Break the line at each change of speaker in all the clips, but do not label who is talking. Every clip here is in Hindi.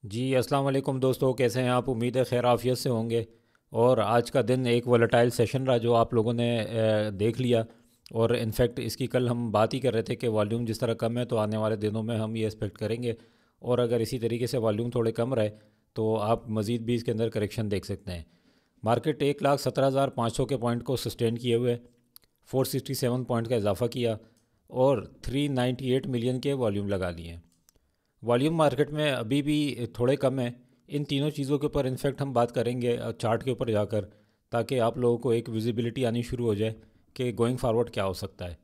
जी अस्सलाम वालेकुम दोस्तों, कैसे हैं आप? उम्मीद है खैर आफियत से होंगे। और आज का दिन एक वोलेटाइल सेशन रहा जो आप लोगों ने देख लिया। और इनफैक्ट इसकी कल हम बात ही कर रहे थे कि वॉल्यूम जिस तरह कम है तो आने वाले दिनों में हम ये एक्सपेक्ट करेंगे। और अगर इसी तरीके से वॉल्यूम थोड़े कम रहे तो आप मज़ीद भी इसके अंदर करेक्शन देख सकते हैं। मार्केट 1,17,500 के पॉइंट को सस्टेन किए हुए 467 पॉइंट का इजाफा किया और 398 मिलियन के वॉल्यूम लगा लिए। वॉल्यूम मार्केट में अभी भी थोड़े कम है। इन तीनों चीज़ों के ऊपर इनफैक्ट हम बात करेंगे चार्ट के ऊपर जाकर, ताकि आप लोगों को एक विजिबिलिटी आनी शुरू हो जाए कि गोइंग फारवर्ड क्या हो सकता है।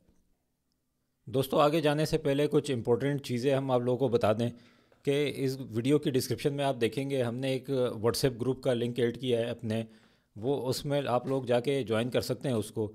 दोस्तों, आगे जाने से पहले कुछ इंपॉर्टेंट चीज़ें हम आप लोगों को बता दें कि इस वीडियो की डिस्क्रिप्शन में आप देखेंगे हमने एक व्हाट्सएप ग्रुप का लिंक ऐड किया है अपने। वो उसमें आप लोग जाके ज्वाइन कर सकते हैं उसको।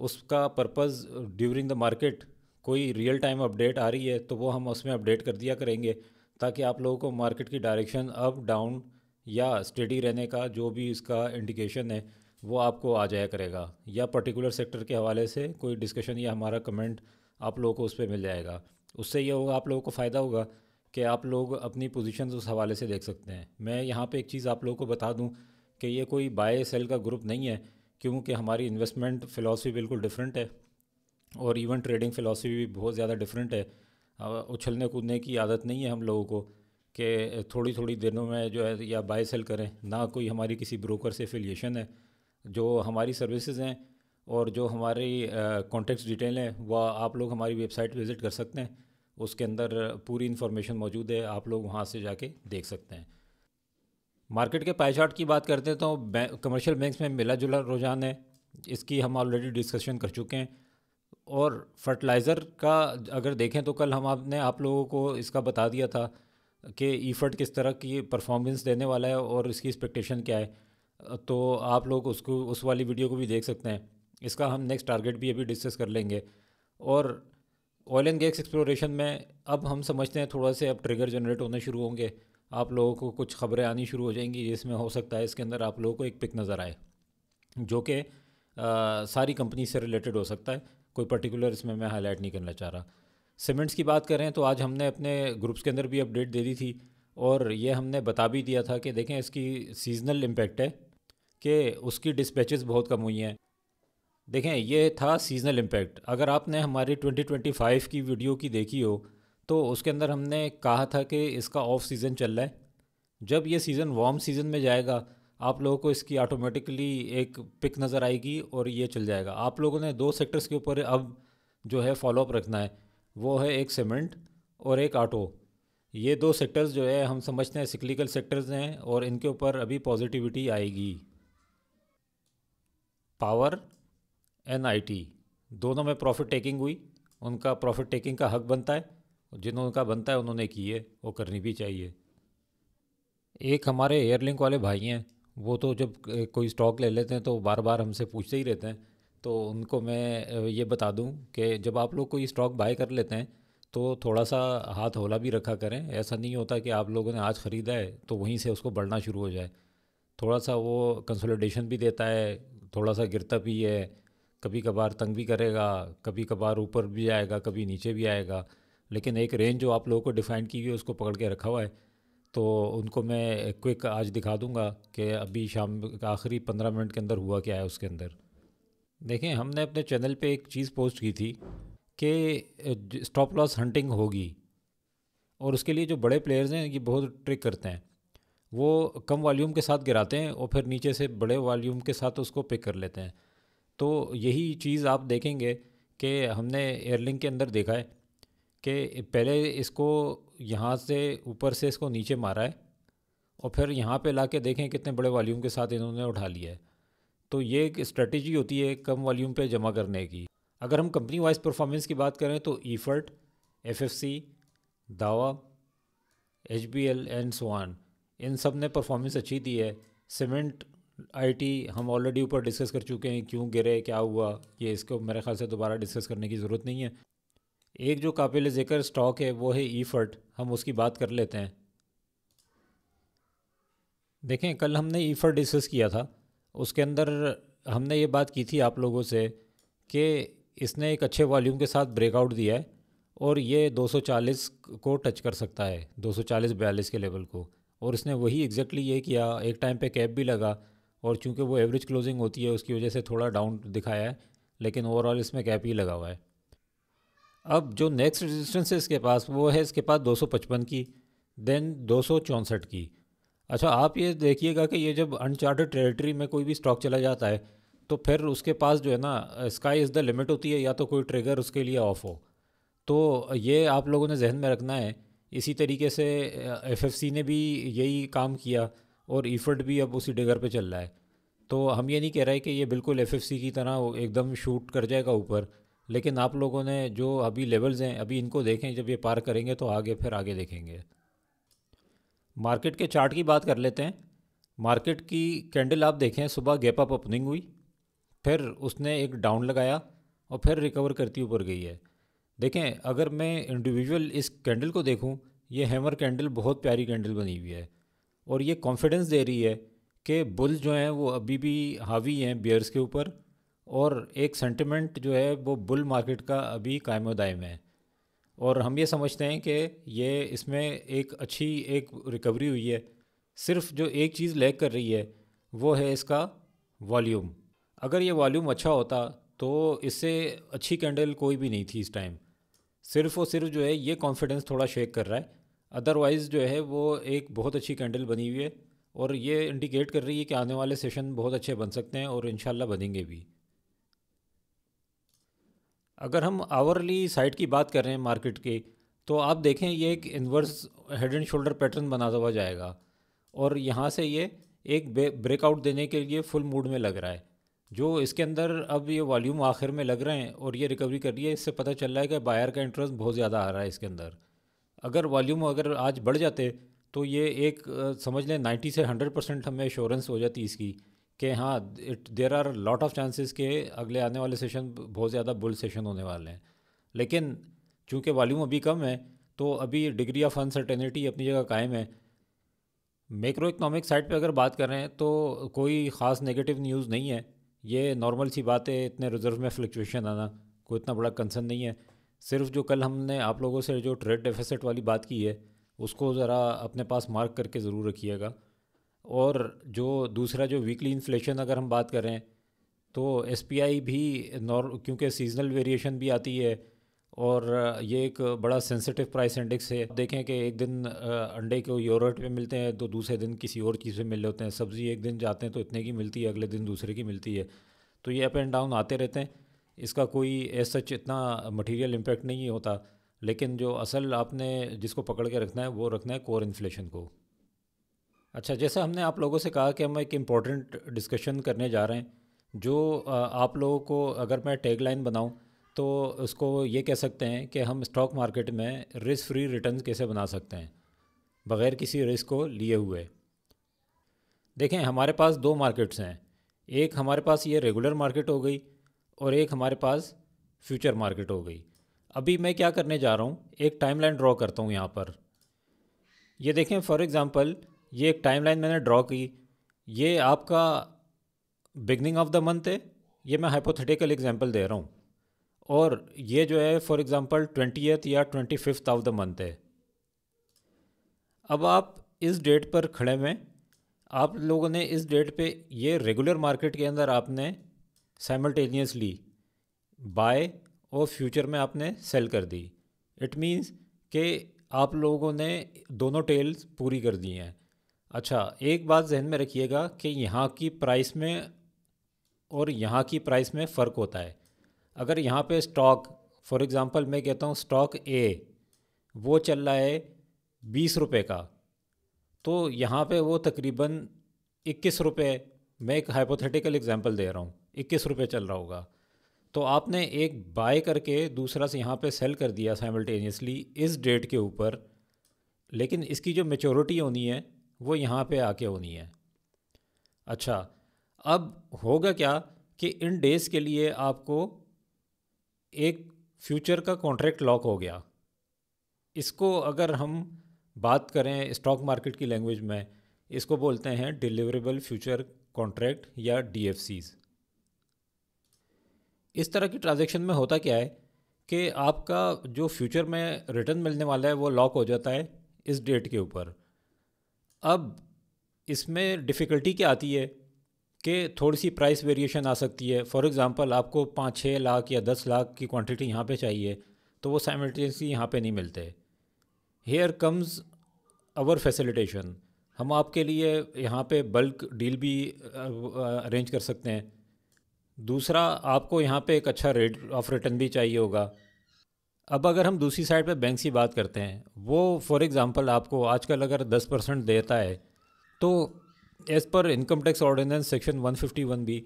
उसका पर्पज़ ड्यूरिंग द मार्केट कोई रियल टाइम अपडेट आ रही है तो वो हम उसमें अपडेट कर दिया करेंगे, ताकि आप लोगों को मार्केट की डायरेक्शन अप डाउन या स्टेडी रहने का जो भी इसका इंडिकेशन है वो आपको आ जाया करेगा, या पर्टिकुलर सेक्टर के हवाले से कोई डिस्कशन या हमारा कमेंट आप लोगों को उस पर मिल जाएगा। उससे ये होगा, आप लोगों को फ़ायदा होगा कि आप लोग अपनी पोजीशंस उस हवाले से देख सकते हैं। मैं यहाँ पे एक चीज़ आप लोगों को बता दूँ कि ये कोई बाय सेल का ग्रुप नहीं है, क्योंकि हमारी इन्वेस्टमेंट फ़िलासफ़ी बिल्कुल डिफरेंट है और इवन ट्रेडिंग फ़िलासफ़ी भी बहुत ज़्यादा डिफरेंट है। उछलने कूदने की आदत नहीं है हम लोगों को कि थोड़ी थोड़ी दिनों में जो है या बाय सेल करें। ना कोई हमारी किसी ब्रोकर से एफिलिएशन है। जो हमारी सर्विसेज हैं और जो हमारी कॉन्टेक्ट डिटेल हैं वह आप लोग हमारी वेबसाइट विज़िट कर सकते हैं। उसके अंदर पूरी इन्फॉर्मेशन मौजूद है, आप लोग वहाँ से जाके देख सकते हैं। मार्केट के पाई चार्ट की बात करते हैं तो कमर्शियल बैंक्स में मिला जुला रुझान है। इसकी हम ऑलरेडी डिस्कशन कर चुके हैं। और फर्टिलाइज़र का अगर देखें तो कल हम आपने आप लोगों को इसका बता दिया था कि ईफर्ट किस तरह की परफॉर्मेंस देने वाला है और इसकी एक्सपेक्टेशन क्या है। तो आप लोग उसको उस वाली वीडियो को भी देख सकते हैं। इसका हम नेक्स्ट टारगेट भी अभी डिस्कस कर लेंगे। और ऑयल एंड गैस एक्सप्लोरेशन में अब हम समझते हैं थोड़ा से अब ट्रिगर जनरेट होने शुरू होंगे। आप लोगों को कुछ खबरें आनी शुरू हो जाएंगी जिसमें हो सकता है इसके अंदर आप लोगों को एक पिक नज़र आए जो कि सारी कंपनी से रिलेटेड हो सकता है। कोई पर्टिकुलर इसमें मैं हाईलाइट नहीं करना चाह रहा। सीमेंट्स की बात करें तो आज हमने अपने ग्रुप्स के अंदर भी अपडेट दे दी थी और ये हमने बता भी दिया था कि देखें इसकी सीजनल इम्पेक्ट है कि उसकी डिस्पैचेस बहुत कम हुई हैं। देखें, ये था सीजनल इम्पैक्ट। अगर आपने हमारी 2025 की वीडियो की देखी हो तो उसके अंदर हमने कहा था कि इसका ऑफ सीज़न चल रहा है। जब ये सीज़न वार्म सीज़न में जाएगा आप लोगों को इसकी ऑटोमेटिकली एक पिक नज़र आएगी और ये चल जाएगा। आप लोगों ने दो सेक्टर्स के ऊपर अब जो है फॉलोअप रखना है, वो है एक सीमेंट और एक ऑटो। ये दो सेक्टर्स जो है हम समझते हैं सिक्लिकल सेक्टर्स हैं और इनके ऊपर अभी पॉजिटिविटी आएगी। पावर एंड आईटी दोनों में प्रॉफिट टेकिंग हुई। उनका प्रॉफिट टेकिंग का हक बनता है, जिन्हों का बनता है उन्होंने की है, वो करनी भी चाहिए। एक हमारे एयरलिंक वाले भाई हैं, वो तो जब कोई स्टॉक ले लेते हैं तो बार बार हमसे पूछते ही रहते हैं। तो उनको मैं ये बता दूं कि जब आप लोग कोई स्टॉक बाय कर लेते हैं तो थोड़ा सा हाथ हौला भी रखा करें। ऐसा नहीं होता कि आप लोगों ने आज ख़रीदा है तो वहीं से उसको बढ़ना शुरू हो जाए। थोड़ा सा वो कंसोलिडेशन भी देता है, थोड़ा सा गिरता भी है, कभी कभार तंग भी करेगा, कभी कभार ऊपर भी आएगा, कभी नीचे भी आएगा। लेकिन एक रेंज जो आप लोगों को डिफ़ाइन की हुई है उसको पकड़ के रखा हुआ है। तो उनको मैं क्विक आज दिखा दूंगा कि अभी शाम का आखिरी 15 मिनट के अंदर हुआ क्या है उसके अंदर। देखें, हमने अपने चैनल पे एक चीज़ पोस्ट की थी कि स्टॉप लॉस हंटिंग होगी और उसके लिए जो बड़े प्लेयर्स हैं ये बहुत ट्रिक करते हैं। वो कम वॉल्यूम के साथ गिराते हैं और फिर नीचे से बड़े वॉल्यूम के साथ उसको पिक कर लेते हैं। तो यही चीज़ आप देखेंगे कि हमने एयरलिंक के अंदर देखा है कि पहले इसको यहाँ से ऊपर से इसको नीचे मारा है और फिर यहाँ पे लाके देखें कितने बड़े वॉल्यूम के साथ इन्होंने उठा लिया है। तो ये एक स्ट्रेटजी होती है कम वॉल्यूम पे जमा करने की। अगर हम कंपनी वाइज परफॉर्मेंस की बात करें तो ईफर्ट, एफएफसी, दावा, एच बी एल एंड सोआन, इन सब ने परफॉर्मेंस अच्छी दी है। सीमेंट, आईटी हम ऑलरेडी ऊपर डिस्कस कर चुके हैं, क्यों गिरे क्या हुआ, ये इसको मेरे ख्याल से दोबारा डिस्कस करने की ज़रूरत नहीं है। एक जो काबिल ज़िक्र स्टॉक है वो है ईफर्ट, हम उसकी बात कर लेते हैं। देखें, कल हमने ईफर डिस्कस किया था। उसके अंदर हमने ये बात की थी आप लोगों से कि इसने एक अच्छे वॉल्यूम के साथ ब्रेकआउट दिया है और ये 240 को टच कर सकता है, 240-42 के लेवल को। और इसने वही एग्जैक्टली ये किया, एक टाइम पे कैप भी लगा, और चूंकि वो एवरेज क्लोजिंग होती है उसकी वजह से थोड़ा डाउन दिखाया है, लेकिन ओवरऑल इसमें कैप ही लगा हुआ है। अब जो नेक्स्ट रेजिस्टेंस है इसके पास, वो है इसके पास 255 की, देन 264 की। अच्छा, आप ये देखिएगा कि ये जब अनचार्टेड टेरिटरी में कोई भी स्टॉक चला जाता है तो फिर उसके पास जो है ना, स्काई इज़ द लिमिट होती है, या तो कोई ट्रिगर उसके लिए ऑफ हो। तो ये आप लोगों ने जहन में रखना है। इसी तरीके से एफएफसी ने भी यही काम किया, और ईफर्ट भी अब उसी डिगर पे चल रहा है। तो हम ये नहीं कह रहे कि ये बिल्कुल एफएफसी की तरह वो एकदम शूट कर जाएगा ऊपर, लेकिन आप लोगों ने जो अभी लेवल्स हैं अभी इनको देखें, जब ये पार करेंगे तो आगे फिर आगे देखेंगे। मार्केट के चार्ट की बात कर लेते हैं। मार्केट की कैंडल आप देखें, सुबह गैप अप ओपनिंग हुई, फिर उसने एक डाउन लगाया और फिर रिकवर करती ऊपर गई है। देखें, अगर मैं इंडिविजुअल इस कैंडल को देखूं, ये हैमर कैंडल बहुत प्यारी कैंडल बनी हुई है, और ये कॉन्फिडेंस दे रही है कि बुल जो हैं वो अभी भी हावी हैं बियर्स के ऊपर, और एक सेंटिमेंट जो है वो बुल मार्केट का अभी कायम दायम है। और हम ये समझते हैं कि ये इसमें एक अच्छी एक रिकवरी हुई है। सिर्फ जो एक चीज़ लैग कर रही है वो है इसका वॉल्यूम। अगर ये वॉल्यूम अच्छा होता तो इससे अच्छी कैंडल कोई भी नहीं थी इस टाइम। सिर्फ और सिर्फ जो है ये कॉन्फिडेंस थोड़ा शेक कर रहा है, अदरवाइज़ जो है वो एक बहुत अच्छी कैंडल बनी हुई है, और ये इंडिकेट कर रही है कि आने वाले सेशन बहुत अच्छे बन सकते हैं, और इंशाल्लाह बनेंगे भी। अगर हम आवरली साइड की बात कर रहे हैं मार्केट की, तो आप देखें ये एक inverse head and shoulder pattern बनाता हुआ जाएगा, और यहाँ से ये एक ब्रेकआउट देने के लिए फुल मूड में लग रहा है। जो इसके अंदर अब ये वॉल्यूम आखिर में लग रहे हैं और ये रिकवरी कर रही है, इससे पता चल रहा है कि बायर का इंटरेस्ट बहुत ज़्यादा आ रहा है इसके अंदर। अगर वॉल्यूम अगर आज बढ़ जाते तो ये एक समझ लें 90 से 100% हमें एश्योरेंस हो जाती इसकी कि हाँ, there are lot of chances के अगले आने वाले सेशन बहुत ज़्यादा बुल सेशन होने वाले हैं। लेकिन चूंकि वॉल्यूम अभी कम है, तो अभी डिग्री ऑफ अनसर्टेनिटी अपनी जगह कायम है। मैक्रो इकनॉमिक साइड पे अगर बात कर रहे हैं तो कोई ख़ास नेगेटिव न्यूज़ नहीं है, ये नॉर्मल सी बात है। इतने रिजर्व में फ्लक्चुएशन आना कोई इतना बड़ा कंसर्न नहीं है। सिर्फ जो कल हमने आप लोगों से जो ट्रेड डेफिसिट वाली बात की है उसको ज़रा अपने पास मार्क करके ज़रूर रखिएगा। और जो दूसरा जो वीकली इन्फ्लेशन अगर हम बात करें तो एसपीआई भी क्योंकि सीजनल वेरिएशन भी आती है, और ये एक बड़ा सेंसिटिव प्राइस इंडेक्स है। देखें कि एक दिन अंडे को यूरो रेट पे मिलते हैं तो दूसरे दिन किसी और चीज़ पे मिल होते हैं। सब्ज़ी एक दिन जाते हैं तो इतने की मिलती है, अगले दिन दूसरे की मिलती है। तो ये अप एंड डाउन आते रहते हैं, इसका कोई एज सच इतना मटेरियल इम्पैक्ट नहीं होता। लेकिन जो असल आपने जिसको पकड़ के रखना है वो रखना है कोर इन्फ्लेशन को। अच्छा, जैसा हमने आप लोगों से कहा कि हम एक इम्पॉर्टेंट डिस्कशन करने जा रहे हैं, जो आप लोगों को अगर मैं टैग लाइन बनाऊँ तो उसको ये कह सकते हैं कि हम स्टॉक मार्केट में रिस्क फ्री रिटर्न कैसे बना सकते हैं बग़ैर किसी रिस्क को लिए हुए। देखें, हमारे पास दो मार्केट्स हैं। एक हमारे पास ये रेगुलर मार्केट हो गई, और एक हमारे पास फ्यूचर मार्केट हो गई। अभी मैं क्या करने जा रहा हूँ, एक टाइमलाइन ड्रॉ करता हूँ यहाँ पर। ये देखें, फॉर एग्ज़ाम्पल ये एक टाइमलाइन मैंने ड्रॉ की। ये आपका बिगनिंग ऑफ द मंथ है, ये मैं हाइपोथेटिकल एग्जांपल दे रहा हूँ। और ये जो है फॉर एग्ज़ाम्पल 20th या 25th ऑफ द मंथ है। अब आप इस डेट पर खड़े हुए, आप लोगों ने इस डेट पे ये रेगुलर मार्केट के अंदर आपने साइमल्टेनियसली बाय और फ्यूचर में आपने सेल कर दी। इट मीन्स कि आप लोगों ने दोनों टेल्स पूरी कर दी हैं। अच्छा, एक बात जहन में रखिएगा कि यहाँ की प्राइस में और यहाँ की प्राइस में फ़र्क होता है। अगर यहाँ पे स्टॉक फॉर एग्ज़ाम्पल मैं कहता हूँ स्टॉक ए वो चल रहा है 20 रुपये का, तो यहाँ पे वो तकरीबन 21 रुपये, मैं एक हाइपोथेटिकल एग्जांपल दे रहा हूँ, 21 रुपये चल रहा होगा। तो आपने एक बाय करके दूसरा से यहाँ पे सेल कर दिया साइमल्टेनियसली इस डेट के ऊपर, लेकिन इसकी जो मेच्योरिटी होनी है वो यहाँ पे आके होनी है। अच्छा, अब होगा क्या कि इन डेज़ के लिए आपको एक फ्यूचर का कॉन्ट्रैक्ट लॉक हो गया। इसको अगर हम बात करें स्टॉक मार्केट की लैंग्वेज में, इसको बोलते हैं डिलीवरेबल फ्यूचर कॉन्ट्रैक्ट या DFCs। इस तरह की ट्रांजैक्शन में होता क्या है कि आपका जो फ्यूचर में रिटर्न मिलने वाला है वो लॉक हो जाता है इस डेट के ऊपर। अब इसमें डिफ़िकल्टी क्या आती है कि थोड़ी सी प्राइस वेरिएशन आ सकती है। फॉर एग्ज़ाम्पल आपको 5-6 लाख या 10 लाख की क्वांटिटी यहाँ पे चाहिए, तो वो साइमल्टेनियसली यहाँ पे नहीं मिलते। हेयर कम्स आवर फैसिलिटेशन, हम आपके लिए यहाँ पे बल्क डील भी अरेंज कर सकते हैं। दूसरा, आपको यहाँ पे एक अच्छा रेट ऑफ रिटर्न भी चाहिए होगा। अब अगर हम दूसरी साइड पे बैंक की बात करते हैं, वो फॉर एग्ज़ाम्पल आपको आजकल अगर 10% देता है, तो as per income tax ordinance section 151 B,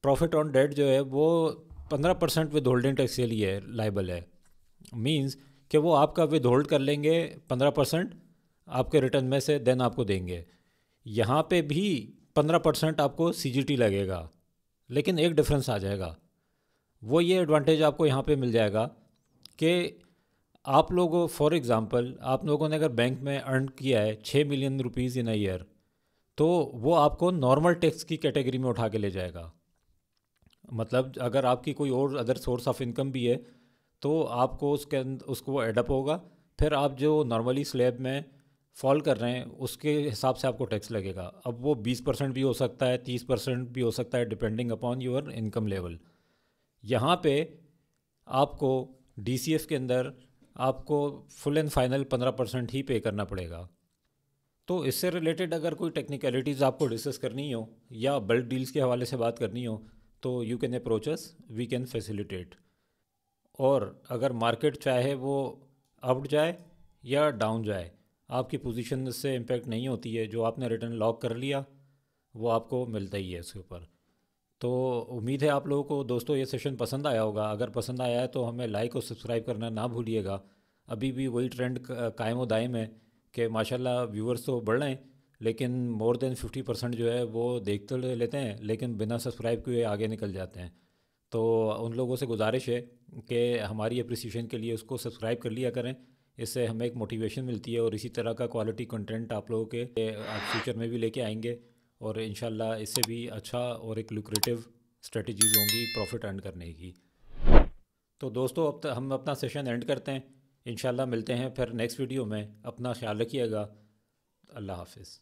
profit on debt जो है वो 15% विद होल्डिंग टैक्स के लिए लाइबल है। मींस कि वो आपका विद होल्ड कर लेंगे 15% आपके रिटर्न में से, देन आपको देंगे। यहाँ पे भी 15% आपको सीजीटी लगेगा, लेकिन एक डिफरेंस आ जाएगा। वो ये एडवांटेज आपको यहाँ पे मिल जाएगा कि आप लोगों, फॉर एग्ज़ाम्पल आप लोगों ने अगर बैंक में अर्न किया है 6 million rupees in a year, तो वो आपको नॉर्मल टैक्स की कैटेगरी में उठा के ले जाएगा। मतलब अगर आपकी कोई और अदर सोर्स ऑफ इनकम भी है, तो आपको उसको एडअप होगा, फिर आप जो नॉर्मली स्लैब में फॉल कर रहे हैं उसके हिसाब से आपको टैक्स लगेगा। अब वो 20% भी हो सकता है, 30% भी हो सकता है, depending upon your income level. यहाँ पे आपको डीसीएफ के अंदर आपको फुल एंड फाइनल 15% ही पे करना पड़ेगा। तो इससे रिलेटेड अगर कोई टेक्निकलिटीज़ आपको डिस्कस करनी हो या बल्क डील्स के हवाले से बात करनी हो, तो you can approach us, we can facilitate. और अगर मार्केट चाहे वो अप जाए या डाउन जाए, आपकी पोजीशन से इम्पेक्ट नहीं होती है। जो आपने रिटर्न लॉक कर लिया वो आपको मिलता ही है उसके ऊपर। तो उम्मीद है आप लोगों को दोस्तों ये सेशन पसंद आया होगा। अगर पसंद आया है तो हमें लाइक और सब्सक्राइब करना ना भूलिएगा। अभी भी वही ट्रेंड कायम व दायम है कि माशाल्लाह व्यूअर्स तो बढ़ रहे हैं, लेकिन मोर देन 50% जो है वो देख तो लेते हैं, लेकिन बिना सब्सक्राइब किए आगे निकल जाते हैं। तो उन लोगों से गुजारिश है कि हमारी अप्रिसिएशन के लिए उसको सब्सक्राइब कर लिया करें। इससे हमें एक मोटिवेशन मिलती है और इसी तरह का क्वालिटी कंटेंट आप लोगों के फ्यूचर में भी लेके आएंगे। और इंशाल्लाह इससे भी अच्छा और एक लुक्रेटिव स्ट्रेटजीज़ होंगी प्रॉफिट अर्न करने की। तो दोस्तों अब हम अपना सेशन एंड करते हैं। इंशाल्लाह मिलते हैं फिर नेक्स्ट वीडियो में। अपना ख्याल रखिएगा। अल्लाह हाफिज़।